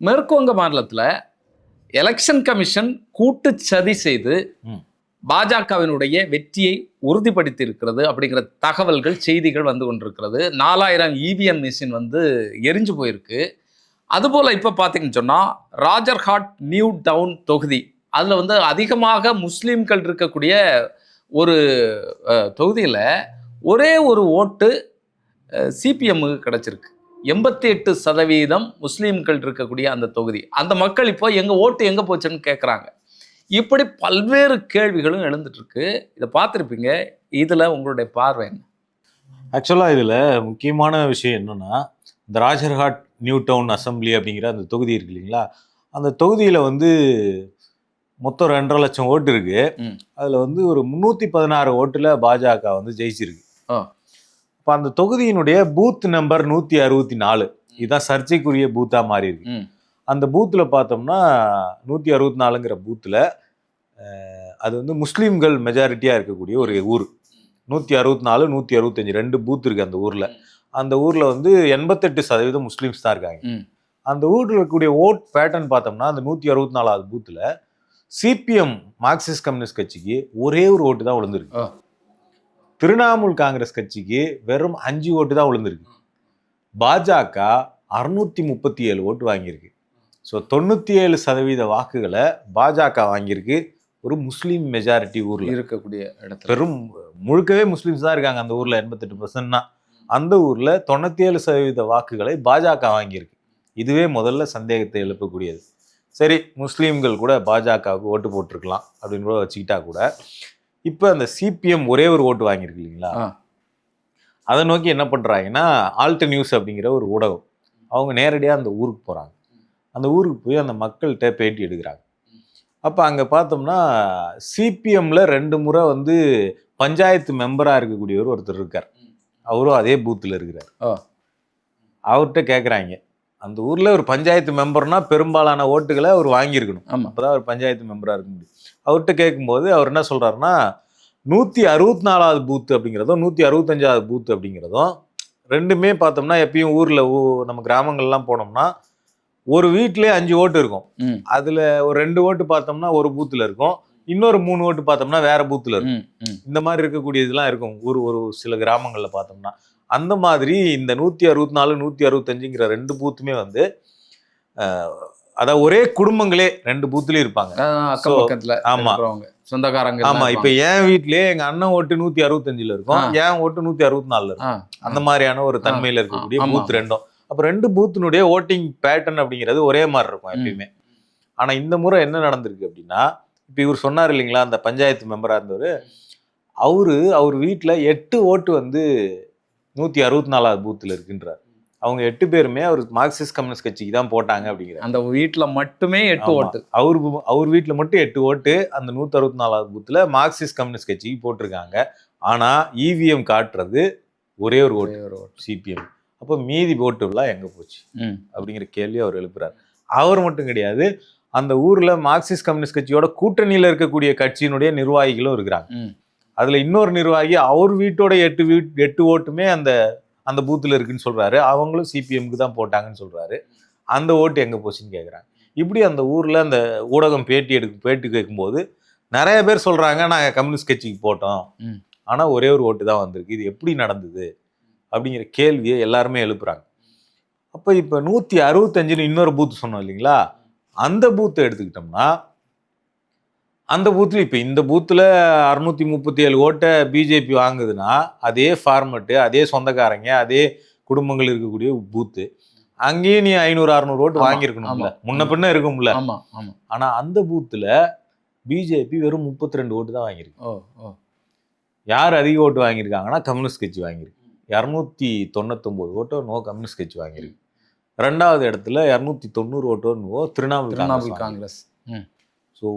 மேற்கு வங்க மாநிலத்தில் எலெக்ஷன் கமிஷன் கூட்டு சதி செய்து பாஜகவினுடைய வெற்றியை உறுதிப்படுத்தி இருக்கிறது அப்படிங்கிற தகவல்கள், செய்திகள் வந்து கொண்டிருக்கிறது. 4000 இவிஎம் மிஷின் வந்து எரிஞ்சு போயிருக்கு. அதுபோல் இப்போ பார்த்தீங்கன்னு சொன்னால் ராஜர்ஹாட் நியூ டவுன் தொகுதி, அதில் வந்து அதிகமாக முஸ்லீம்கள் இருக்கக்கூடிய ஒரு தொகுதியில் ஒரே ஒரு ஓட்டு சிபிஎம்முக்கு கிடச்சிருக்கு. 88% முஸ்லீம்கள் இருக்கக்கூடிய அந்த தொகுதி, அந்த மக்கள் இப்போ எங்கள் ஓட்டு எங்கே போச்சுன்னு கேட்குறாங்க. இப்படி பல்வேறு கேள்விகளும் எழுந்துட்டு இருக்கு. இதை பார்த்துருப்பீங்க. இதில் உங்களுடைய பார்வை என்ன? ஆக்சுவலாக இதில் முக்கியமான விஷயம் என்னென்னா, இந்த ராஜர்ஹாட் நியூ டவுன் அசம்பிளி அப்படிங்கிற அந்த தொகுதி இருக்கு இல்லைங்களா, அந்த தொகுதியில் வந்து மொத்தம் 2.5 லட்சம் ஓட்டு இருக்கு. அதில் வந்து ஒரு 316 ஓட்டில் பாஜக வந்து ஜெயிச்சிருக்கு. இப்போ அந்த தொகுதியினுடைய பூத் நம்பர் 164 இதுதான் சர்ச்சைக்குரிய பூத்தாக மாறி இருக்கு. அந்த பூத்தில் பார்த்தோம்னா 164ங்கிற பூத்தில் அது வந்து முஸ்லீம்கள் மெஜாரிட்டியாக இருக்கக்கூடிய ஒரு ஊர். 164, 165 2 பூத் இருக்குது அந்த ஊரில். அந்த ஊரில் வந்து 88% முஸ்லீம்ஸ் தான் இருக்காங்க. அந்த ஊரில் இருக்கக்கூடிய ஓட் பேட்டர்ன் பார்த்தோம்னா அந்த 164வது பூத்தில் சிபிஎம் மார்க்சிஸ்ட் கம்யூனிஸ்ட் கட்சிக்கு ஒரே ஒரு ஓட்டு தான் விழுந்திருக்கு. திரிணாமுல் காங்கிரஸ் கட்சிக்கு வெறும் 5 ஓட்டு தான் விழுந்திருக்கு. பாஜக 637 ஓட்டு வாங்கியிருக்கு. ஸோ 97% வாக்குகளை பாஜக வாங்கியிருக்கு. ஒரு முஸ்லீம் மெஜாரிட்டி ஊரில் இருக்கக்கூடிய இடத்துல பெரும் முழுக்கவே முஸ்லீம்ஸ் தான் இருக்காங்க அந்த ஊரில். 88%. அந்த ஊரில் 97% வாக்குகளை பாஜக வாங்கியிருக்கு. இதுவே முதல்ல சந்தேகத்தை எழுப்பக்கூடியது. சரி, முஸ்லீம்கள் கூட பாஜகவுக்கு ஓட்டு போட்டிருக்கலாம் அப்படின்னு கூட வச்சுக்கிட்டா கூட, இப்போ அந்த சிபிஎம் ஒரே ஒரு ஓட்டு வாங்கியிருக்கு இல்லைங்களா, அதை நோக்கி என்ன பண்ணுறாங்கன்னா ஆல்ட் நியூஸ் அப்படிங்கிற ஒரு ஊடகம், அவங்க நேரடியாக அந்த ஊருக்கு போகிறாங்க. அந்த ஊருக்கு போய் அந்த மக்கள்கிட்ட பேட்டி எடுக்கிறாங்க. அப்போ அங்கே பார்த்தோம்னா சிபிஎம்மில் 2 முறை வந்து பஞ்சாயத்து மெம்பராக இருக்கக்கூடியவர் ஒருத்தர் இருக்கார். அவரும் அதே பூத்தில் இருக்கிறார். அவர்கிட்ட கேட்குறாங்க, அந்த ஊரில் ஒரு பஞ்சாயத்து மெம்பர்னா பெரும்பாலான ஓட்டுகளை அவர் வாங்கியிருக்கணும், அப்போ தான் அவர் பஞ்சாயத்து மெம்பராக இருக்க முடியும். அவர்கிட்ட கேட்கும்போது அவர் என்ன சொல்கிறாருன்னா 164வது பூத்து அப்படிங்கிறதும் 165வது பூத்து அப்படிங்கிறதும் ரெண்டுமே பார்த்தோம்னா எப்பயும் ஊரில் நம்ம கிராமங்கள்லாம் போனோம்னா ஒரு வீட்டிலே 5 ஓட்டு இருக்கும். அதில் ஒரு 2 ஓட்டு பார்த்தோம்னா ஒரு பூத்தில் இருக்கும், இன்னொரு 3 ஓட்டு பார்த்தோம்னா வேற பூத்தில் இருக்கும். இந்த மாதிரி இருக்கக்கூடிய இதெல்லாம் இருக்கும் ஒரு சில கிராமங்களில் பார்த்தோம்னா. அந்த மாதிரி இந்த 164, 165ங்கிற 2 பூத்துமே வந்து அதாவது ஒரே குடும்பங்களே 2 பூத்துலயும் இருப்பாங்க. ஆமா, சொந்தக்காரங்க. ஆமா, இப்ப என் வீட்லயே எங்க அண்ணன் ஓட்டு 165ல இருக்கும், என் ஓட்டு 164ல இருக்கும். அந்த மாதிரியான ஒரு தன்மையில இருக்கக்கூடிய பூத் ரெண்டும். அப்ப 2 பூத்தினுடைய ஓட்டிங் பேட்டர்ன் அப்படிங்கிறது ஒரே மாதிரி இருக்கும் எப்பயுமே. ஆனா இந்த முறை என்ன நடந்திருக்கு அப்படின்னா, இப்ப இவர் சொன்னார் இல்லைங்களா, அந்த பஞ்சாயத்து மெம்பரா இருந்தவர், அவர் வீட்டுல 8 ஓட்டு வந்து 164வது பூத்துல இருக்குன்றார். அவங்க 8 பேருமே அவர் மார்க்சிஸ்ட் கம்யூனிஸ்ட் கட்சிக்கு தான் போட்டாங்க அப்படிங்கிற. அந்த வீட்டுல மட்டுமே 8 ஓட்டு. அவர் வீட்டுல மட்டும் 8 ஓட்டு அந்த 164வது பூத்துல மார்க்சிஸ்ட் கம்யூனிஸ்ட் கட்சிக்கு போட்டிருக்காங்க. ஆனா இவிஎம் காட்டுறது ஒரே ஒரு ஓட்டு சிபிஎம். அப்போ மீதி ஓட்டுலாம் எங்க போச்சு அப்படிங்கிற கேள்வி அவர் எழுப்புறாரு. அவர் மட்டும் கிடையாது, அந்த ஊர்ல மார்க்சிஸ்ட் கம்யூனிஸ்ட் கட்சியோட கூட்டணியில இருக்கக்கூடிய கட்சியினுடைய நிர்வாகிகளும் இருக்கிறாங்க. அதுல இன்னொரு நிர்வாகி அவர் வீட்டோட 8 ஓட்டுமே அந்த பூத்துல இருக்குன்னு சொல்றாரு. அவங்களும் சிபிஎம்க்கு தான் போட்டாங்கன்னு சொல்றாரு. அந்த ஓட்டு எங்க போச்சுன்னு கேட்குறாங்க. இப்படி அந்த ஊர்ல அந்த ஊடகம் பேட்டி கேட்கும்போது நிறைய பேர் சொல்றாங்க, நாங்கள் கம்யூனிஸ்ட் கட்சிக்கு போட்டோம், ஆனா ஒரே ஒரு ஓட்டு தான் வந்திருக்கு, இது எப்படி நடந்தது அப்படிங்கிற கேள்வியை எல்லாருமே எழுப்புறாங்க. அப்போ இப்போ 165ன்னு இன்னொரு பூத்து சொன்னோம் இல்லைங்களா, அந்த பூத்தை எடுத்துக்கிட்டோம்னா அந்த பூத்தில் இப்போ இந்த பூத்தில் 637 ஓட்டை பிஜேபி வாங்குதுன்னா அதே ஃபார்மெட்டு, அதே சொந்தக்காரங்க, அதே குடும்பங்கள் இருக்கக்கூடிய பூத்து. அங்கேயே நீ 500-600 ஓட்டு வாங்கியிருக்கணும்ல, முன்ன பின்ன இருக்கும்ல. ஆனால் அந்த பூத்தில் பிஜேபி வெறும் 32 ஓட்டு தான் வாங்கியிருக்கு. யார் அதிக ஓட்டு வாங்கியிருக்காங்கன்னா கம்யூனிஸ்ட் கட்சி வாங்கியிருக்கு. 299 ஓட்டோ நோ கம்யூனிஸ்ட் கட்சி வாங்கியிருக்கு. 2வது இடத்துல 290 ஓட்டோ நோ திரிணாமுல் காங்கிரஸ். ஸோ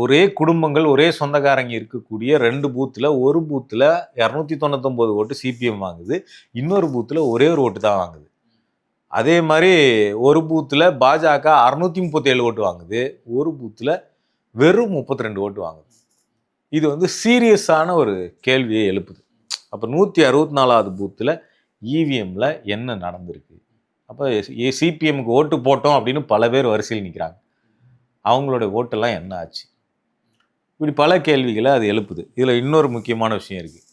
ஒரே குடும்பங்கள், ஒரே சொந்தக்காரங்க இருக்கக்கூடிய 2 பூத்தில் ஒரு பூத்தில் 299 ஓட்டு சிபிஎம் வாங்குது, இன்னொரு பூத்தில் ஒரே ஒரு ஓட்டு தான் வாங்குது. அதே மாதிரி ஒரு பூத்தில் பாஜக 637 ஓட்டு வாங்குது, ஒரு பூத்தில் வெறும் 32 ஓட்டு வாங்குது. இது வந்து சீரியஸான ஒரு கேள்வியை எழுப்புது. அப்போ 164வது பூத்தில் இவிஎம்ல என்ன நடந்திருக்கு அப்போ சிபிஎம்க்கு ஓட்டு போட்டோம் அப்படின்னு பல பேர் வரிசையில் நிற்கிறாங்க. அவங்களோட ஓட்டெல்லாம் என்ன ஆச்சு? இப்படி பல கேள்விகளை அது எழுப்புது. இதில் இன்னொரு முக்கியமான விஷயம் இருக்குது.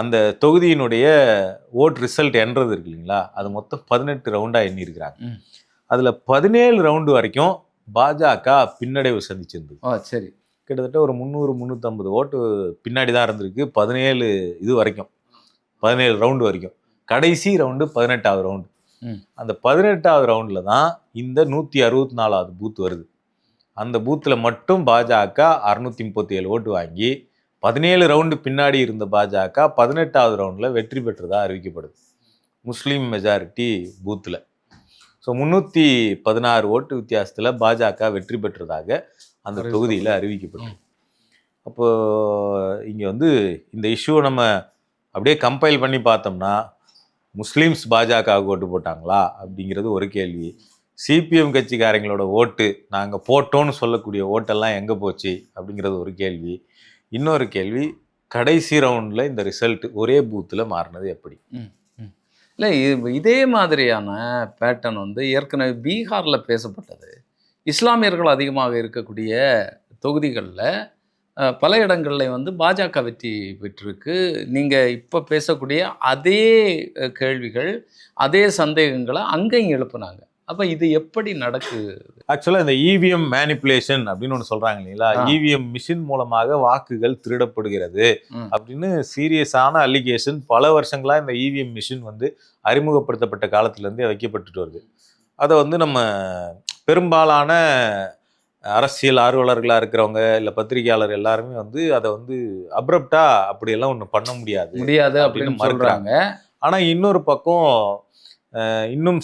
அந்த தொகுதியினுடைய ஓட் ரிசல்ட் எண்றது இருக்கு இல்லைங்களா, அது மொத்தம் 18 ரவுண்டாக எண்ணியிருக்கிறாங்க. அதில் 17 ரவுண்டு வரைக்கும் பாஜக பின்னடைவு சந்திச்சிருந்தது. சரி, கிட்டத்தட்ட ஒரு 300-350 ஓட்டு பின்னாடி தான் இருந்திருக்கு 17 இது வரைக்கும், 17 ரவுண்டு வரைக்கும். கடைசி ரவுண்டு 18வது ரவுண்டு. அந்த 18வது ரவுண்டில் தான் இந்த 164வது பூத் வருது. அந்த பூத்தில் மட்டும் பாஜக 637 ஓட்டு வாங்கி 17 ரவுண்டு பின்னாடி இருந்த பாஜக 18வது ரவுண்டில் வெற்றி பெற்றதாக அறிவிக்கப்படுது முஸ்லீம் மெஜாரிட்டி பூத்தில். ஸோ 316 ஓட்டு வித்தியாசத்தில் பாஜக வெற்றி பெற்றதாக அந்த தொகுதியில் அறிவிக்கப்படும். அப்போ இங்கே வந்து இந்த இஷ்யூவை நம்ம அப்படியே கம்பைல் பண்ணி பார்த்தோம்னா, முஸ்லீம்ஸ் பாஜகவுக்கு ஓட்டு போட்டாங்களா அப்படிங்கிறது ஒரு கேள்வி. சிபிஎம் கட்சிக்காரங்களோட ஓட்டு, நாங்கள் போட்டோன்னு சொல்லக்கூடிய ஓட்டெல்லாம் எங்கே போச்சு அப்படிங்கிறது ஒரு கேள்வி. இன்னொரு கேள்வி, கடைசி ரவுண்டில் இந்த ரிசல்ட் ஒரே பூத்தில் மாறினது எப்படி? இல்லை, இதே மாதிரியான பேட்டர்ன் வந்து ஏற்கனவே பீகாரில் பேசப்பட்டது. இஸ்லாமியர்கள் அதிகமாக இருக்கக்கூடிய தொகுதிகளில் பல இடங்களில் வந்து பாஜக வெற்றி பெற்றிருக்கு. நீங்கள் இப்போ பேசக்கூடிய அதே கேள்விகள், அதே சந்தேகங்களை அங்கேயும் எழுப்புனாங்க. அப்போ இது எப்படி நடக்குது? ஆக்சுவலாக இந்த இவிஎம் மேனிப்புலேஷன் அப்படின்னு ஒன்று சொல்கிறாங்க இல்லைங்களா, இவிஎம் மிஷின் மூலமாக வாக்குகள் திருடப்படுகிறது அப்படின்னு சீரியஸான அலிகேஷன் பல வருஷங்களாக இந்த இவிஎம் மிஷின் வந்து அறிமுகப்படுத்தப்பட்ட காலத்துலேருந்தே வைக்கப்பட்டுட்டு வருது. அதை வந்து நம்ம பெரும்பாலான அரசியல் ஆர்வலர்களாக இருக்கிறவங்க இல்லை பத்திரிகையாளர் எல்லாருமே வந்து அதை வந்து அப்ரப்டாக அப்படியெல்லாம் ஒன்று பண்ண முடியாது அப்படின்னு மறுக்கிறாங்க. ஆனால் இன்னொரு பக்கம் இன்னும்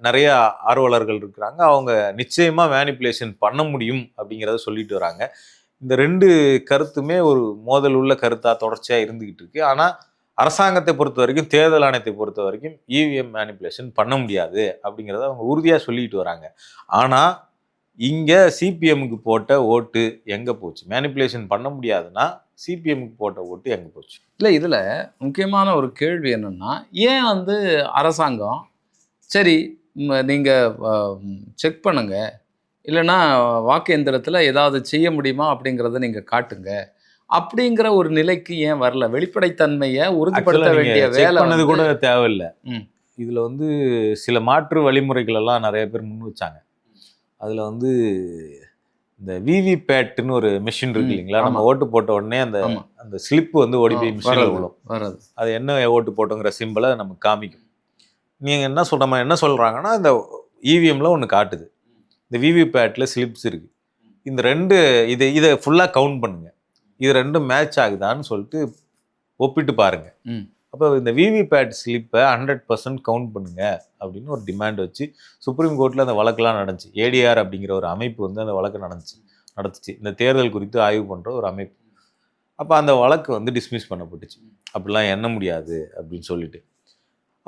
நிறைய ஆர்வலர்கள் இருக்கிறாங்க, அவங்க நிச்சயமா மேனிப்புலேஷன் பண்ண முடியும் அப்படிங்கிறத சொல்லிட்டு வராங்க. இந்த ரெண்டு கருத்துமே ஒரு மோதல் உள்ள கருத்தா தொடர்ச்சியா இருந்துகிட்டு இருக்கு. ஆனா அரசாங்கத்தை பொறுத்த வரைக்கும், தேர்தல் ஆணையத்தை பொறுத்த வரைக்கும் இவிஎம் மேனிப்புலேஷன் பண்ண முடியாது அப்படிங்கிறத அவங்க உறுதியா சொல்லிட்டு வராங்க. ஆனா இங்க சிபிஎம்க்கு போட்ட ஓட்டு எங்க போச்சு? மேனிப்புலேஷன் பண்ண முடியாதுன்னா சிபிஎம்க்கு போட்ட ஓட்டு எங்கே போச்சு? இல்லை, இதில் முக்கியமான ஒரு கேள்வி என்னென்னா, ஏன் வந்து அரசாங்கம் சரி நீங்கள் செக் பண்ணுங்க, இல்லைன்னா வாக்கு எந்திரத்தில் ஏதாவது செய்ய முடியுமா அப்படிங்கிறத நீங்கள் காட்டுங்க அப்படிங்கிற ஒரு நிலைக்கு ஏன் வரல? வெளிப்படைத்தன்மையை உறுதிப்படுத்த வேண்டிய வேலை பண்ணது கூட தேவையில்லை. இதில் வந்து சில மாற்று வழிமுறைகள் எல்லாம் நிறைய பேர் முன் வச்சாங்க. அதில் வந்து இந்த விவிபேட்னு ஒரு மிஷின் இருக்கு இல்லைங்களா, நம்ம ஓட்டு போட்ட உடனே அந்த ஸ்லிப் வந்து ஓடி போய் மிஷினில் விழும். அது என்ன ஓட்டு போட்டோங்கிற சிம்பிளை நமக்கு காமிக்கும். நீங்கள் என்ன சொல்கிறாங்கன்னா, இந்த இவிஎம்ல ஒன்று காட்டுது, இந்த விவிபேட்டில் ஸ்லிப்ஸ் இருக்குது, இந்த ரெண்டு இதை ஃபுல்லாக கவுண்ட் பண்ணுங்க, இது ரெண்டும் மேட்ச் ஆகுதான்னு சொல்லிட்டு ஒப்பிட்டு பாருங்க. அப்போ இந்த விவிபேட் ஸ்லிப்பை 100% கவுண்ட் பண்ணுங்க அப்படின்னு ஒரு டிமாண்ட் வச்சு சுப்ரீம் கோர்ட்டில் அந்த வழக்கெல்லாம் நடந்துச்சு. ஏடிஆர் அப்படிங்கிற ஒரு அமைப்பு வந்து அந்த வழக்கு நடந்துச்சு, இந்த தேர்தல் குறித்து ஆய்வு பண்ணுற ஒரு அமைப்பு. அப்போ அந்த வழக்கு வந்து டிஸ்மிஸ் பண்ணப்பட்டுச்சு, அப்படிலாம் எண்ண முடியாது அப்படின்னு சொல்லிட்டு.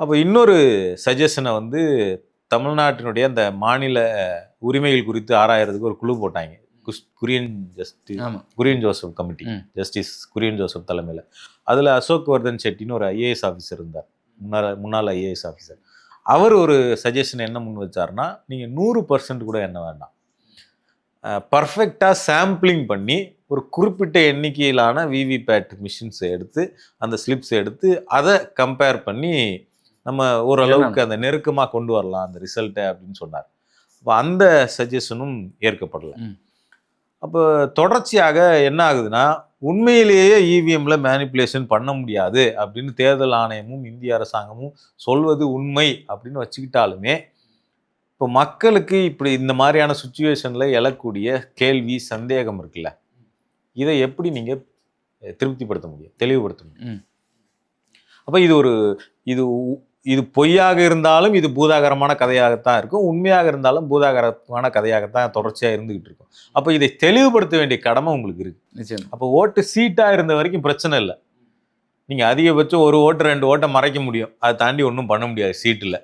அப்போ இன்னொரு சஜஷனை வந்து தமிழ்நாட்டினுடைய அந்த மாநில உரிமைகள் குறித்து ஆராயறதுக்கு ஒரு குழு போட்டாங்க, குரியன் ஜோசப் கமிட்டி, ஜஸ்டிஸ் குரியன் ஜோசப் தலைமையில். அதில் அசோக் வர்தன் செட்டின்னு ஒரு ஐஏஎஸ் ஆஃபீஸர் இருந்தார், முன்னாள் ஐஏஎஸ் ஆஃபீஸர். அவர் ஒரு சஜஷன் என்ன முன் வச்சார்னா, நீங்கள் 100% கூட எண்ண வேண்டாம், பர்ஃபெக்டாக சாம்பிளிங் பண்ணி ஒரு குறிப்பிட்ட எண்ணிக்கையிலான விவிபேட் மிஷின்ஸை எடுத்து, அந்த ஸ்லிப்ஸை எடுத்து அதை கம்பேர் பண்ணி நம்ம ஓரளவுக்கு அந்த நெருக்கமாக கொண்டு வரலாம் அந்த ரிசல்ட்டை அப்படின்னு சொன்னார். அப்போ அந்த சஜஷனும் ஏற்கப்படலை. அப்போ தொடர்ச்சியாக என்ன ஆகுதுன்னா, உண்மையிலேயே இவிஎம்ல மேனிப்புலேஷன் பண்ண முடியாது அப்படின்னு தேர்தல் ஆணையமும் இந்திய அரசாங்கமும் சொல்வது உண்மை அப்படின்னு வச்சுக்கிட்டாலுமே, இப்போ மக்களுக்கு இப்படி இந்த மாதிரியான சுச்சுவேஷன்ல எழக்கூடிய கேள்வி, சந்தேகம் இருக்குல்ல, இதை எப்படி நீங்க திருப்திப்படுத்த முடியும், தெளிவுபடுத்த முடியும்? அப்போ இது பொய்யாக இருந்தாலும் இது பூதாகரமான கதையாகத்தான் இருக்கும், உண்மையாக இருந்தாலும் பூதாகரமான கதையாகத்தான் தொடர்ச்சியாக இருந்துகிட்டு இருக்கும். அப்போ இதை தெளிவுபடுத்த வேண்டிய கடமை உங்களுக்கு இருக்கு. நிச்சயம். அப்போ ஓட்டு சீட்டாக இருந்த வரைக்கும் பிரச்சனை இல்லை, நீங்கள் அதிகபட்சம் ஒரு ஓட்டு 2 ஓட்டை மறைக்க முடியும், அதை தாண்டி ஒன்றும் பண்ண முடியாது. சீட்டில்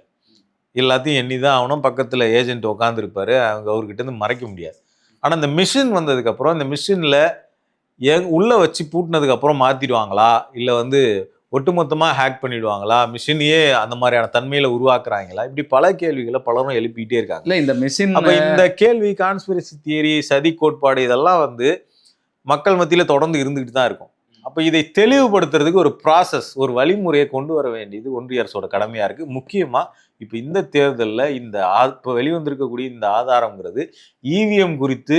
எல்லாத்தையும் எண்ணி தான் ஆகணும், பக்கத்தில் ஏஜென்ட் உட்காந்துருப்பாரு, அவங்க அவர்கிட்ட இருந்து மறைக்க முடியாது. ஆனால் இந்த மிஷின் வந்ததுக்கப்புறம், இந்த மிஷினில் உள்ளே வச்சு பூட்டினதுக்கப்புறம் மாற்றிடுவாங்களா, இல்லை வந்து ஒட்டுமொத்தமா ஹேக் பண்ணிடுவாங்களா, மிஷினையே அந்த மாதிரியான தன்மையில உருவாக்குறாங்களா, இப்படி பல கேள்விகளை பலரும் எழுப்பிட்டே இருக்காங்க. இல்ல இந்த மிஷின் அப்ப இந்த கேள்வி, கான்ஸ்பிரசி தியரி, சதி கோட்பாடு இதெல்லாம் வந்து மக்கள் மத்தியில தொடர்ந்து இருந்துகிட்டு தான் இருக்கும். அப்ப இதை தெளிவுபடுத்துறதுக்கு ஒரு ப்ராசஸ், ஒரு வழிமுறையை கொண்டு வர வேண்டியது ஒன்றிய அரசோட கடமையா இருக்கு. முக்கியமா இப்ப இந்த தேர்தல்ல இந்த இப்ப வெளிவந்திருக்கக்கூடிய இந்த ஆதாரம்ங்கிறது இவிஎம் குறித்து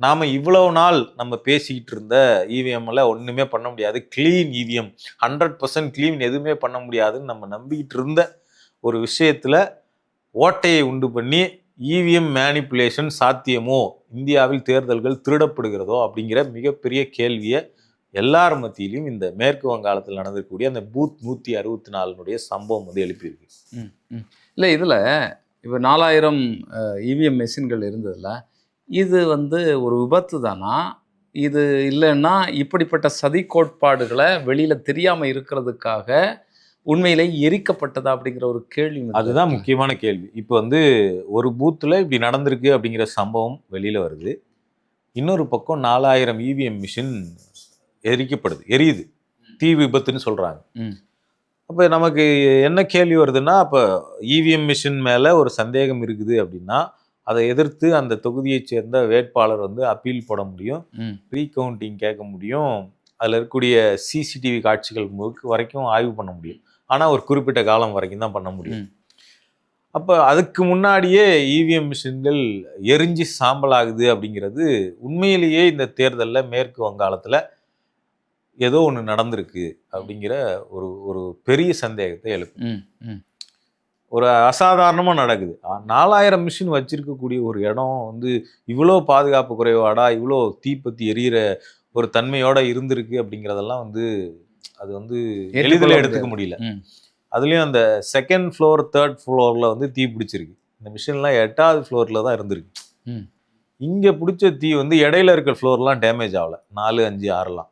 நாம இவ்வளவு நாள் நம்ம பேசிக்கிட்டு இருந்த இவிஎம்ல ஒண்ணுமே பண்ண முடியாது, கிளீன் இவிஎம் 100% கிளீன், எதுவுமே பண்ண முடியாதுன்னு நம்ம நம்பிக்கிட்டு இருந்த ஒரு விஷயத்துல ஓட்டையை உண்டு பண்ணி இவிஎம் மேனிப்புலேஷன் சாத்தியமோ, இந்தியாவில் தேர்தல்கள் திருடப்படுகிறதோ அப்படிங்கிற மிகப்பெரிய கேள்வியை எல்லார் மத்தியிலும் இந்த மேற்கு வங்காளத்தில் நடந்திருக்கக்கூடிய அந்த பூத் 164 சம்பவம் வந்து எழுப்பியிருக்கு. இல்லை இதில் இப்போ 4000 இவிஎம் மெஷின்கள் இருந்ததில்ல, இது வந்து ஒரு விபத்து தானா? இது இல்லைன்னா இப்படிப்பட்ட சதி கோட்பாடுகளை வெளியில் தெரியாமல் இருக்கிறதுக்காக உண்மையிலே எரிக்கப்பட்டதா அப்படிங்கிற ஒரு கேள்வி. அதுதான் முக்கியமான கேள்வி. இப்போ வந்து ஒரு பூத்தில் இப்படி நடந்திருக்கு அப்படிங்கிற சம்பவம் வெளியில் வருது. இன்னொரு பக்கம் 4000 இவிஎம் மிஷின் எரியுது, தீ விபத்துன்னு சொல்கிறாங்க. அப்போ நமக்கு என்ன கேள்வி வருதுன்னா, அப்போ இவிஎம் மிஷின் மேலே ஒரு சந்தேகம் இருக்குது அப்படின்னா அதை எதிர்த்து அந்த தொகுதியைச் சேர்ந்த வேட்பாளர் வந்து அப்பீல் போட முடியும், ரீகவுண்டிங் கேட்க முடியும், அதில் இருக்கக்கூடிய சிசிடிவி காட்சிகள் வரைக்கும் ஆய்வு பண்ண முடியும். ஆனால் ஒரு குறிப்பிட்ட காலம் வரைக்கும் தான் பண்ண முடியும். அப்போ அதுக்கு முன்னாடியே இவிஎம் மிஷின்கள் எரிஞ்சு சாம்பல் ஆகுது அப்படிங்கிறது உண்மையிலேயே இந்த தேர்தலில் மேற்கு வங்காளத்தில் ஏதோ ஒன்று நடந்திருக்கு அப்படிங்கிற ஒரு ஒரு பெரிய சந்தேகத்தை எழுப்பும். ஒரு அசாதாரணமாக நடக்குது. 4000 மிஷின் வச்சிருக்கக்கூடிய ஒரு இடம் வந்து இவ்வளோ பாதுகாப்பு குறைபாடா, இவ்வளோ தீப்பத்தி எரியிற ஒரு தன்மையோட இருந்திருக்கு அப்படிங்கிறதெல்லாம் வந்து அது வந்து எளிதில் எடுத்துக்க முடியல. அதுலேயும் அந்த 2nd floor 3rd floorல வந்து தீ பிடிச்சிருக்கு. இந்த மிஷின்லாம் 8வது ஃப்ளோரில் தான் இருந்திருக்கு. இங்கே பிடிச்ச தீ வந்து இடையில இருக்கிற ஃப்ளோர்லாம் டேமேஜ் ஆகலை, 4, 5, 6லாம்.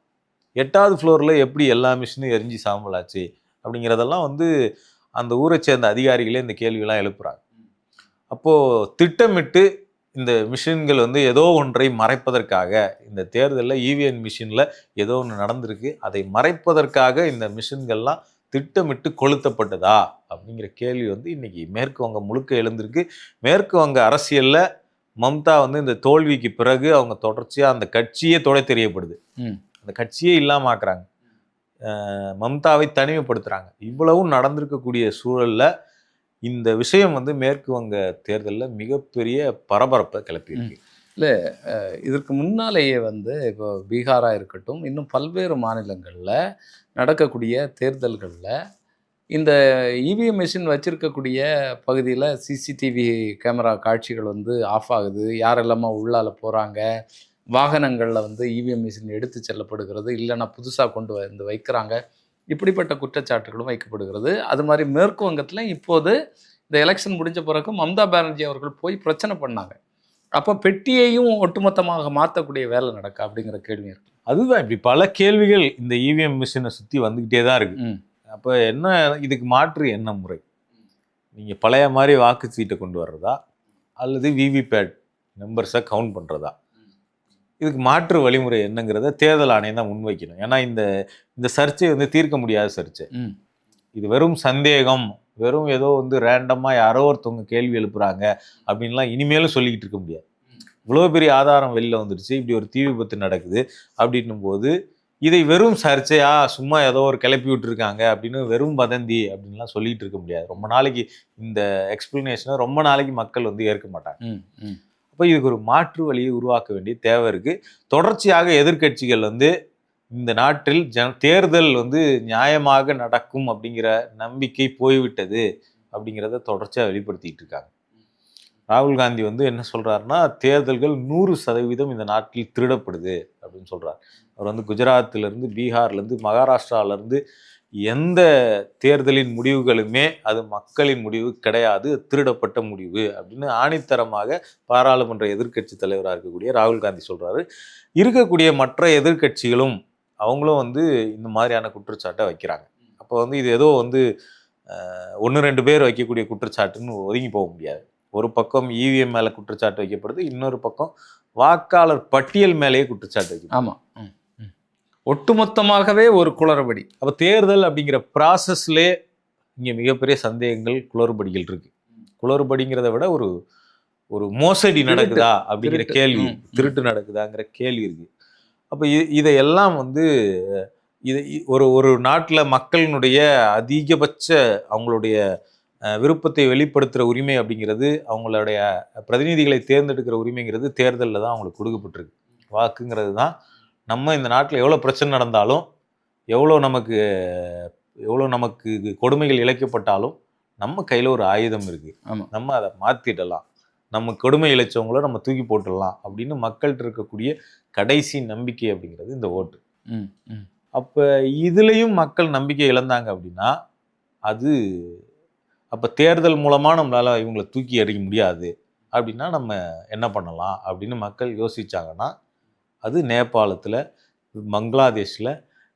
8வது ஃப்ளோரில் எப்படி எல்லா மிஷினும் எரிஞ்சு சாம்பலாச்சு அப்படிங்கிறதெல்லாம் வந்து அந்த ஊரை சேர்ந்த அதிகாரிகளே இந்த கேள்வியெல்லாம் எழுப்புறாங்க. அப்போது திட்டமிட்டு இந்த மிஷின்கள் வந்து ஏதோ ஒன்றை மறைப்பதற்காக, இந்த தேர்தலில் இவிஎம் மிஷினில் ஏதோ ஒன்று நடந்திருக்கு, அதை மறைப்பதற்காக இந்த மிஷின்கள்லாம் திட்டமிட்டு கொளுத்தப்பட்டதா அப்படிங்கிற கேள்வி வந்து இன்னைக்கு மேற்கு வங்கம் முழுக்க எழுந்திருக்கு. மேற்கு வங்க அரசியலில் மம்தா வந்து இந்த தோல்விக்கு பிறகு அவங்க தொடர்ச்சியாக அந்த கட்சியே தொலை தெரியப்படுது, அந்த கட்சியே இல்லாமல் ஆக்குறாங்க, மம்தாவை தனிமைப்படுத்துறாங்க. இவ்வளவும் நடந்திருக்கக்கூடிய சூழல்ல இந்த விஷயம் வந்து மேற்கு வங்க தேர்தலில் மிகப்பெரிய பரபரப்பை கிளப்பியிருக்கு. இல்லை இதற்கு முன்னாலேயே வந்து இப்போ பீகாராக இருக்கட்டும், இன்னும் பல்வேறு மாநிலங்களில் நடக்கக்கூடிய தேர்தல்களில் இந்த இவிஎம் மிஷின் வச்சுருக்கக்கூடிய பகுதியில் சிசிடிவி கேமரா காட்சிகள் வந்து ஆஃப் ஆகுது, யாரெல்லாமா உள்ளால போகிறாங்க, வாகனங்களில் வந்து இவிஎம் மிஷின் எடுத்து செல்லப்படுகிறது, இல்லைன்னா புதுசாக கொண்டு வந்து வைக்கிறாங்க, இப்படிப்பட்ட குற்றச்சாட்டுகளும் வைக்கப்படுகிறது. அது மாதிரி மேற்கு வங்கத்தில் இப்போது இந்த எலெக்ஷன் முடிஞ்ச பிறகு மம்தா பானர்ஜி அவர்கள் போய் பிரச்சனை பண்ணாங்க. அப்போ பெட்டியையும் ஒட்டுமொத்தமாக மாற்றக்கூடிய வேலை நடக்க அப்படிங்கிற கேள்வி இருக்கு. அதுதான் இப்படி பல கேள்விகள் இந்த இவிஎம் மிஷினை சுற்றி வந்துக்கிட்டே தான் இருக்கு. அப்போ என்ன இதுக்கு மாற்று என்ன முறை? நீங்கள் பழைய மாதிரி வாக்குச்சீட்டை கொண்டு வர்றதா அல்லது விவிபேட் நம்பர்ஸை கவுண்ட் பண்ணுறதா? இதுக்கு மாற்று வழிமுறை என்னங்கிறத தேர்தல் ஆணையம் தான் முன்வைக்கணும். ஏன்னா இந்த சர்ச்சை வந்து தீர்க்க முடியாத சர்ச்சை. இது வெறும் சந்தேகம், வெறும் ஏதோ வந்து ரேண்டமாக யாரோ ஒருத்தவங்க கேள்வி எழுப்புறாங்க அப்படின்லாம் இனிமேலும் சொல்லிக்கிட்டு இருக்க முடியாது. இவ்வளோ பெரிய ஆதாரம் வெளியில் வந்துடுச்சு, இப்படி ஒரு தீ விபத்து நடக்குது அப்படின்னும் போது இதை வெறும் சர்ச்சையா சும்மா ஏதோ ஒரு கிளப்பி விட்டுருக்காங்க அப்படின்னு வெறும் வதந்தி அப்படின்லாம் சொல்லிட்டு இருக்க முடியாது. ரொம்ப நாளைக்கு இந்த எக்ஸ்பிளனேஷனை ரொம்ப நாளைக்கு மக்கள் வந்து ஏற்க மாட்டாங்க. அப்போ இதுக்கு ஒரு மாற்று வழியை உருவாக்க வேண்டிய தேவை இருக்கு. தொடர்ச்சியாக எதிர்கட்சிகள் வந்து இந்த நாட்டில் தேர்தல் வந்து நியாயமாக நடக்கும் அப்படிங்கிற நம்பிக்கை போய்விட்டது அப்படிங்கிறத தொடர்ச்சியாக வெளிப்படுத்திட்டு இருக்காங்க. ராகுல் காந்தி வந்து என்ன சொல்றாருன்னா, தேர்தல்கள் 100% இந்த நாட்டில் திருடப்படுது அப்படின்னு சொல்றாரு. அவர் வந்து குஜராத்திலிருந்து, பீகார்லேருந்து, மகாராஷ்டிராவிலேருந்து எந்த தேர்தலின் முடிவுகளுமே அது மக்களின் முடிவு கிடையாது, திருடப்பட்ட முடிவு அப்படின்னு ஆணித்தரமாக பாராளுமன்ற எதிர்க்கட்சி தலைவராக இருக்கக்கூடிய ராகுல் காந்தி சொல்றாரு. இருக்கக்கூடிய மற்ற எதிர்க்கட்சிகளும் அவங்களும் வந்து இந்த மாதிரியான குற்றச்சாட்டை வைக்கிறாங்க. அப்போ வந்து இது ஏதோ வந்து 1-2 பேர் வைக்கக்கூடிய குற்றச்சாட்டுன்னு ஒதுங்கி போக முடியாது. ஒரு பக்கம் இவிஎம் மேலே குற்றச்சாட்டு வைக்கப்படுது, இன்னொரு பக்கம் வாக்காளர் பட்டியல் மேலேயே குற்றச்சாட்டு வைக்கப்படுது. ஆமாம், ஒட்டுமொத்தமாகவே ஒரு குளறுபடி. அப்ப தேர்தல் அப்படிங்கிற ப்ராசஸ்லே இங்க மிகப்பெரிய சந்தேகங்கள், குளறுபடிகள் இருக்கு. குளறுபடிங்கிறத விட ஒரு ஒரு மோசடி நடக்குதா அப்படிங்கிற கேள்வி, திருட்டு நடக்குதாங்கிற கேள்வி இருக்கு. அப்ப இதையெல்லாம் வந்து ஒரு ஒரு நாட்டுல மக்களினுடைய அதிகபட்ச அவங்களுடைய விருப்பத்தை வெளிப்படுத்துற உரிமை அப்படிங்கிறது, அவங்களுடைய பிரதிநிதிகளை தேர்ந்தெடுக்கிற உரிமைங்கிறது தேர்தலில் தான் அவங்களுக்கு கொடுக்கப்பட்டிருக்கு. வாக்குங்கிறது தான் நம்ம இந்த நாட்டில் எவ்வளோ பிரச்சனை நடந்தாலும், எவ்வளோ நமக்கு கொடுமைகள் இழைக்கப்பட்டாலும் நம்ம கையில் ஒரு ஆயுதம் இருக்கு. நம்ம அதை மாற்றிடலாம், நம்ம கொடுமை இழைச்சவங்கள நம்ம தூக்கி போட்டுடலாம் அப்படின்னு மக்கள்கிட்ட இருக்கக்கூடிய கடைசி நம்பிக்கை அப்படிங்கிறது இந்த ஓட்டு. அப்போ இதுலேயும் மக்கள் நம்பிக்கை இழந்தாங்க அப்படின்னா, அது அப்போ தேர்தல் மூலமாக நம்மளால் இவங்களை தூக்கி அடிக்க முடியாது அப்படின்னா நம்ம என்ன பண்ணலாம் அப்படின்னு மக்கள் யோசிச்சாங்கன்னா, அது நேபாளத்தில், பங்களாதேஷில்,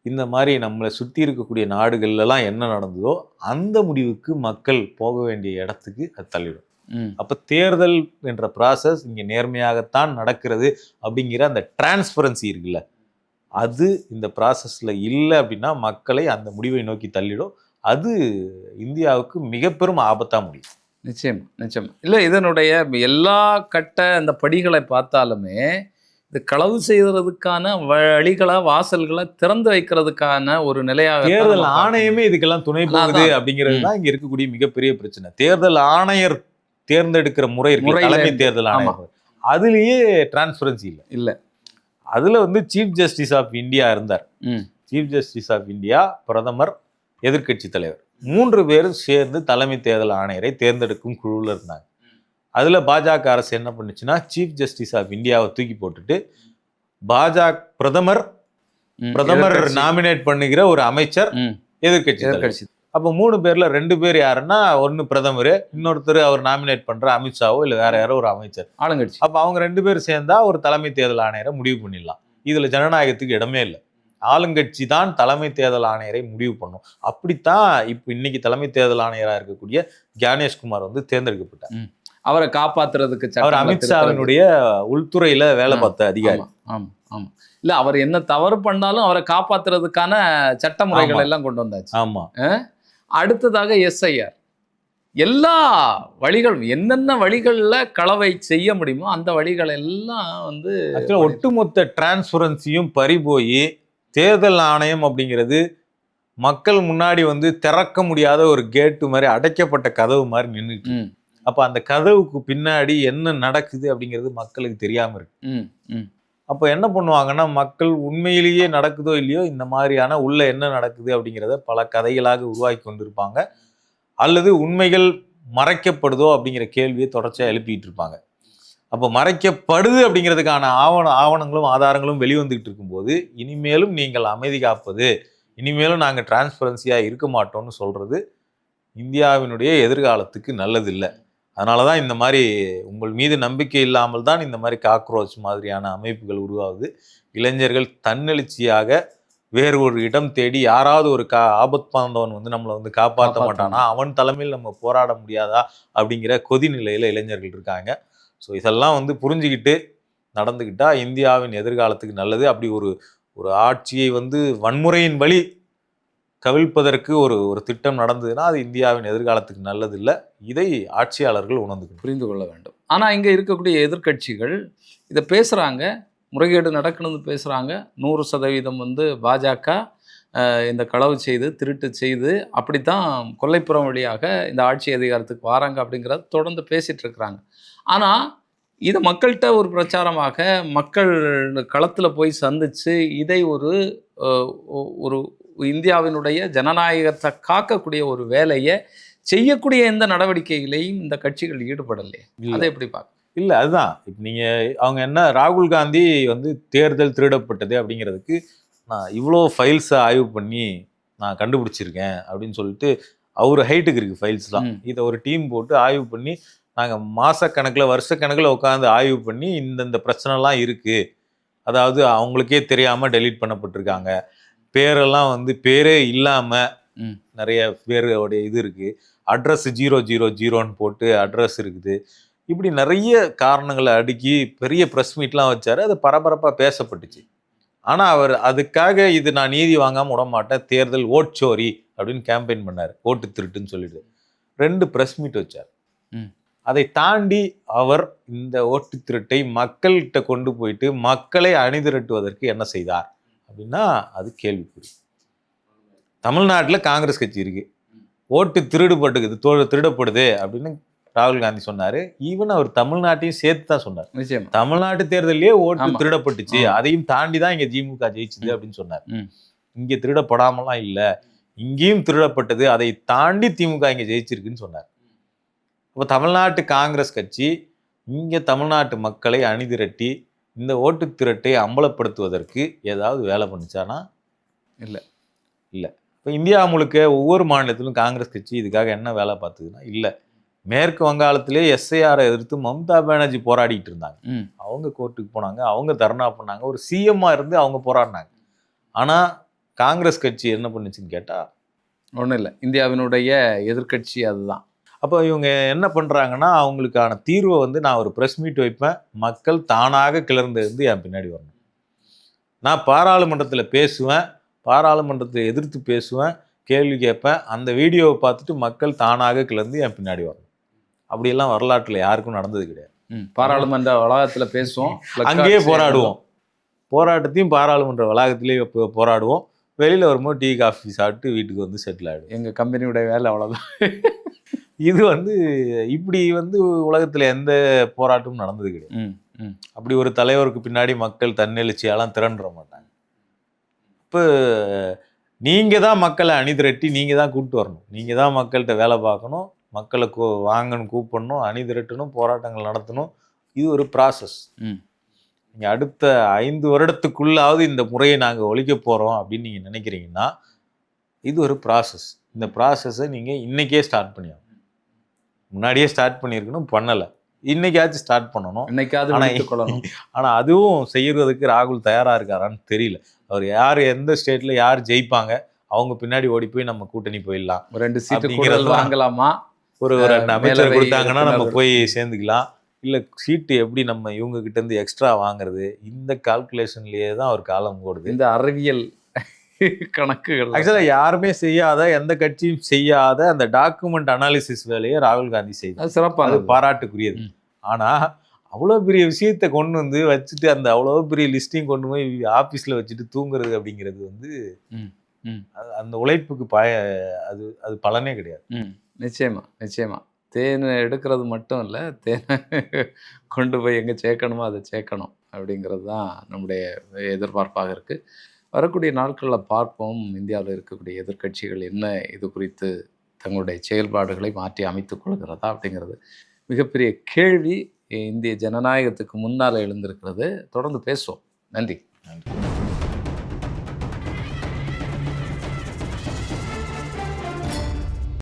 இந்த மாதிரி நம்மளை சுற்றி இருக்கக்கூடிய நாடுகள்லாம் என்ன நடந்ததோ அந்த முடிவுக்கு மக்கள் போக வேண்டிய இடத்துக்கு அது தள்ளிடும். அப்போ தேர்தல் என்ற ப்ராசஸ் இங்கே நேர்மையாகத்தான் நடக்கிறது அப்படிங்கிற அந்த டிரான்ஸ்பரன்சி இருக்குல்ல, அது இந்த ப்ராசஸில் இல்லை அப்படின்னா மக்களை அந்த முடிவை நோக்கி தள்ளிடும். அது இந்தியாவுக்கு மிக பெரும் ஆபத்தாக முடியும். நிச்சயம் இல்லை, இதனுடைய எல்லா கட்ட அந்த படிகளை பார்த்தாலுமே இது களவு செய்யறதுக்கான வழிகளை, வாசல்களை திறந்து வைக்கிறதுக்கான ஒரு நிலையாக தேர்தல் ஆணையமே இதுக்கெல்லாம் துணை போகுது அப்படிங்கிறது தான் இங்க இருக்கக்கூடிய மிகப்பெரிய பிரச்சனை. தேர்தல் ஆணையர் தேர்ந்தெடுக்கிற முறை இருக்கு, தலைமை தேர்தல் ஆணையர், அதுலயே டிரான்ஸ்பரன்சி இல்ல. அதுல வந்து சீஃப் ஜஸ்டிஸ் ஆஃப் இந்தியா இருந்தார். சீஃப் ஜஸ்டிஸ் ஆஃப் இந்தியா, பிரதமர், எதிர்கட்சி தலைவர், 3 பேரும் சேர்ந்து தலைமை தேர்தல் ஆணையரை தேர்ந்தெடுக்கும் குழுவில் இருந்தாங்க. அதுல பாஜக அரசு என்ன பண்ணுச்சுன்னா, சீஃப் ஜஸ்டிஸ் ஆஃப் இந்தியாவை தூக்கி போட்டுட்டு பிரதமர் நாமினேட் பண்ணுகிற ஒரு அமைச்சர், எதிர்கட்சி. அப்ப 3 பேர்ல 2 பேர் யாருன்னா, ஒன்னு பிரதமர், இன்னொருத்தர் அவர் நாமினேட் பண்ற அமித்ஷாவோ இல்ல வேற யாரோ ஒரு அமைச்சர், ஆளுங்கட்சி. அப்ப அவங்க 2 பேர் சேர்ந்தா ஒரு தலைமை தேர்தல் ஆணையரை முடிவு பண்ணிடலாம். இதுல ஜனநாயகத்துக்கு இடமே இல்லை. ஆளுங்கட்சி தான் தலைமை தேர்தல் ஆணையரை முடிவு பண்ணும். அப்படித்தான் இப்ப இன்னைக்கு தலைமை தேர்தல் ஆணையராக இருக்கக்கூடிய ஞானேஷ்குமார் வந்து தேர்ந்தெடுக்கப்பட்டார். அவரை காப்பாத்துறதுக்கு அவர் அமித்ஷாவினுடைய உள்துறையில வேலை பார்த்த அதிகாரி. இல்ல, அவர் என்ன தவறு பண்ணாலும் அவரை காப்பாத்துறதுக்கான சட்டமுறைகள் எல்லாம் கொண்டு வந்தாச்சு. ஆமா. அடுத்ததாக எஸ்ஐஆர், எல்லா வழிகளும் என்னென்ன வழிகள்ல களவை செய்ய முடியுமோ அந்த வழிகள் எல்லாம் வந்து ஒட்டுமொத்த டிரான்ஸ்பரன்சியும் பறிபோய் தேர்தல் ஆணையம் அப்படிங்கிறது மக்கள் முன்னாடி வந்து திறக்க முடியாத ஒரு கேட்டு மாதிரி, அடைக்கப்பட்ட கதவு மாதிரி நின்றுட்டு. அப்ப அந்த கதவுக்கு பின்னாடி என்ன நடக்குது அப்படிங்கிறது மக்களுக்கு தெரியாம இருக்கு. அப்ப என்ன பண்ணுவாங்கன்னா, மக்கள் உண்மையிலேயே நடக்குதோ இல்லையோ இந்த மாதிரியான உள்ள என்ன நடக்குது அப்படிங்கிறத பல கதைகளாக உருவாக்கி கொண்டிருப்பாங்க, அல்லது உண்மைகள் மறைக்கப்படுதோ அப்படிங்கிற கேள்வியை தொடர்ச்சியா எழுப்பிட்டு இருப்பாங்க. அப்போ மறைக்கப்படுது அப்படிங்கிறதுக்கான ஆவணங்களும் ஆதாரங்களும் வெளிவந்துகிட்டு இருக்கும்போது, இனிமேலும் நீங்கள் அமைதி காப்பது, இனிமேலும் நாங்கள் டிரான்ஸ்பரன்சியாக இருக்க மாட்டோம்னு சொல்றது இந்தியாவினுடைய எதிர்காலத்துக்கு நல்லதில்லை. அதனால தான் இந்த மாதிரி உங்கள் மீது நம்பிக்கை இல்லாமல் தான் இந்த மாதிரி காக்ரோச் மாதிரியான அமைப்புகள் உருவாகுது. இளைஞர்கள் தன்னெழுச்சியாக வேறு ஒரு இடம் தேடி, யாராவது ஒரு ஆபத்பாந்தவன் வந்து நம்மளை வந்து காப்பாற்ற மாட்டானா, அவன் தலைமையில் நம்ம போராட முடியாதா அப்படிங்கிற கொதி நிலையில் இளைஞர்கள் இருக்காங்க. ஸோ இதெல்லாம் வந்து புரிஞ்சுக்கிட்டு நடந்துக்கிட்டா இந்தியாவின் எதிர்காலத்துக்கு நல்லது. அப்படி ஒரு ஆட்சியை வந்து வன்முறையின் வழி கவிழ்ப்பதற்கு ஒரு திட்டம் நடந்ததுன்னா அது இந்தியாவின் எதிர்காலத்துக்கு நல்லது இல்லை. இதை ஆட்சியாளர்கள் புரிந்து கொள்ள வேண்டும். ஆனால் இங்கே இருக்கக்கூடிய எதிர்கட்சிகள் இதை பேசுகிறாங்க, முறைகேடு நடக்கணும்னு பேசுகிறாங்க. 100% வந்து பாஜக இந்த களவு செய்து, திருட்டு செய்து, அப்படித்தான் கொல்லைப்புறம் வழியாக இந்த ஆட்சி அதிகாரத்துக்கு வராங்க அப்படிங்கிறத தொடர்ந்து பேசிகிட்டு இருக்கிறாங்க. ஆனால் இதை மக்கள்கிட்ட ஒரு பிரச்சாரமாக, மக்கள் களத்தில் போய் சந்தித்து இதை ஒரு இந்தியாவினுடைய ஜனநாயகத்தை காக்கக்கூடிய ஒரு வேலையை செய்யக்கூடிய எந்த நடவடிக்கைகளையும் இந்த கட்சிகள் ஈடுபடலையே. அதை எப்படி பார்க்க? இல்லை, அதுதான் இப்போ நீங்கள் அவங்க என்ன, ராகுல் காந்தி வந்து தேர்தல் திருடப்பட்டது அப்படிங்கிறதுக்கு நான் இவ்வளோ ஃபைல்ஸை ஆய்வு பண்ணி நான் கண்டுபிடிச்சிருக்கேன் அப்படின்னு சொல்லிட்டு அவர் ஹைட்டுக்கு இருக்குது ஃபைல்ஸ்லாம். இதை ஒரு டீம் போட்டு ஆய்வு பண்ணி நாங்கள் மாதக்கணக்கில் வருஷக்கணக்கில் உட்காந்து ஆய்வு பண்ணி இந்த பிரச்சனைலாம் இருக்குது, அதாவது அவங்களுக்கே தெரியாமல் டெலீட் பண்ணப்பட்டிருக்காங்க, பேரெல்லாம் வந்து பேரே இல்லாமல் நிறைய பேருடைய இது இருக்குது, அட்ரஸ் 000 போட்டு அட்ரஸ் இருக்குது, இப்படி நிறைய காரணங்களை அடுக்கி பெரிய ப்ரெஸ் மீட்லாம் வச்சாரு. அது பரபரப்பாக பேசப்பட்டுச்சு. ஆனா அவர் அதுக்காக இது நான் நீதி வாங்காம விட மாட்டேன், தேர்தல் ஓட்சோரி அப்படின்னு கேம்பெயின் பண்ணாரு, ஓட்டு திருட்டுன்னு சொல்லிட்டு 2 பிரஸ் மீட் வச்சார். அதை தாண்டி அவர் இந்த ஓட்டு திருட்டை மக்கள்கிட்ட கொண்டு போயிட்டு மக்களை அணிதிரட்டுவதற்கு என்ன செய்தார் அப்படின்னா அது கேள்விக்குறி. தமிழ்நாட்டில் காங்கிரஸ் கட்சி இருக்கு, ஓட்டு திருடப்படுது அப்படின்னு ராகுல் காந்தி சொன்னாரு. ஈவன் அவர் தமிழ்நாட்டையும் சேர்த்து தான் சொன்னார். நிச்சயம் தமிழ்நாட்டு தேர்தலே ஓட்டு திருடப்பட்டுச்சு, அதையும் தாண்டி தான் இங்க திமுக ஜெயிச்சுது அப்படின்னு சொன்னார். இங்க திருடப்படாமலாம் இல்ல, இங்கேயும் திருடப்பட்டது, அதை தாண்டி திமுக இங்க ஜெயிச்சிருக்குன்னு சொன்னார். இப்போ தமிழ்நாட்டு காங்கிரஸ் கட்சி இங்க தமிழ்நாட்டு மக்களை அணிதிரட்டி இந்த ஓட்டு திருட்டை அம்பலப்படுத்துவதற்கு ஏதாவது வேலை பண்ணிச்சானா? இல்லை. இப்போ இந்தியா முழுக்க ஒவ்வொரு மாநிலத்திலும் காங்கிரஸ் கட்சி இதுக்காக என்ன வேலை பார்த்ததுன்னா இல்லை. மேற்கு வங்காளத்திலே எஸ்ஐஆரை எதிர்த்து மம்தா பானர்ஜி போராடிட்டு இருந்தாங்க. அவங்க கோர்ட்டுக்கு போனாங்க, அவங்க தர்ணா பண்ணாங்க, ஒரு சிஎம்மா இருந்து அவங்க போராடினாங்க. ஆனா காங்கிரஸ் கட்சி என்ன பண்ணுச்சுன்னு கேட்டா ஒன்றும் இல்லை. இந்தியாவினுடைய எதிர்கட்சி அதுதான். அப்போ இவங்க என்ன பண்றாங்கன்னா அவங்களுக்கான தீர்வை வந்து நான் ஒரு ப்ரெஸ் மீட் வைப்பேன், மக்கள் தானாக கிளர்ந்து இருந்து என் பின்னாடி வரணும், நான் பாராளுமன்றத்தில் பேசுவேன், பாராளுமன்றத்தை எதிர்த்து பேசுவேன், கேள்வி கேட்பேன், அந்த வீடியோவை பார்த்துட்டு மக்கள் தானாக கிளர்ந்து என் பின்னாடி வரணும். அப்படியெல்லாம் வரலாற்றில் யாருக்கும் நடந்தது கிடையாது. பாராளுமன்ற வளாகத்தில் பேசுவோம், அங்கேயே போராடுவோம், போராட்டத்தையும் பாராளுமன்ற வளாகத்திலேயே போராடுவோம், வெளியில் வரும்போது டீ காஃபி சாப்பிட்டு வீட்டுக்கு வந்து செட்டில் ஆகிடும். எங்கள் கம்பெனியுடைய வேலை அவ்வளோதான். இது வந்து இப்படி வந்து உலகத்தில் எந்த போராட்டமும் நடந்தது கிடையாது. அப்படி ஒரு தலைவருக்கு பின்னாடி மக்கள் தன்னெழுச்சியாலாம் திரண்டுற மாட்டாங்க. இப்போ நீங்கள் தான் மக்களை அணிதிரட்டி நீங்கள் தான் கூப்பிட்டு வரணும், நீங்கள் தான் மக்கள்கிட்ட வேலை பார்க்கணும், மக்களை வாங்கணும், கூப்பிடணும், அணிதிரட்டணும், போராட்டங்கள் நடத்தணும். இது ஒரு ப்ராசஸ். நீங்கள் அடுத்த 5 வருடத்துக்குள்ளாவது இந்த முறையை நாங்கள் ஒழிக்க போகிறோம் அப்படின்னு நீங்கள் நினைக்கிறீங்கன்னா இது ஒரு ப்ராசஸ். இந்த ப்ராசஸை நீங்கள் இன்றைக்கே ஸ்டார்ட் பண்ணியாகணும். முன்னாடியே ஸ்டார்ட் பண்ணியிருக்கணும், பண்ணலை, இன்னைக்காச்சும் ஸ்டார்ட் பண்ணணும், இன்னைக்காவது. ஆனால் அதுவும் செய்யறதுக்கு ராகுல் தயாராக இருக்காரான்னு தெரியல. அவர் யார் எந்த ஸ்டேட்டில் யார் ஜெயிப்பாங்க, அவங்க பின்னாடி ஓடி போய் நம்ம கூட்டணி போயிடலாம், 2 சீட்டு வாங்கலாமா, ஒரு 2 அமைச்சர் கொடுத்தாங்கன்னா நம்ம போய் சேர்ந்துக்கலாம், இல்லை சீட்டு எப்படி நம்ம இவங்க கிட்ட இருந்து எக்ஸ்ட்ரா வாங்குறது, இந்த கால்குலேஷன்லேயே தான் ஒரு காலம் ஓடுது. இந்த அறிவியல் கணக்குகள் ஆக்சுவலாக யாருமே செய்யாத, எந்த கட்சியும் செய்யாத அந்த டாக்குமெண்ட் அனாலிசிஸ் வேலையை ராகுல் காந்தி செய்தார். சிறப்பாக பாராட்டுக்குரியது. ஆனால் அவ்வளோ பெரிய விஷயத்தை கொண்டு வந்து வச்சுட்டு அந்த அவ்வளோ பெரிய லிஸ்டையும் கொண்டு போய் ஆஃபீஸில் வச்சுட்டு தூங்குறது அப்படிங்கிறது வந்து அந்த உழைப்புக்கு அது பலனே கிடையாது. நிச்சயமா தேனை எடுக்கிறது மட்டும் இல்லை, தேனை கொண்டு போய் எங்கே சேர்க்கணுமோ அதை சேர்க்கணும் அப்படிங்கிறது தான் நம்முடைய எதிர்பார்ப்பாக இருக்குது. வரக்கூடிய நாட்களில் பார்ப்போம் இந்தியாவில் இருக்கக்கூடிய எதிர்க்கட்சிகள் என்ன இது குறித்து தங்களுடைய செயல்பாடுகளை மாற்றி அமைத்துக் கொள்கிறதா அப்படிங்கிறது மிகப்பெரிய கேள்வி இந்திய ஜனநாயகத்துக்கு முன்னால் எழுந்திருக்கிறது. தொடர்ந்து பேசுவோம். நன்றி.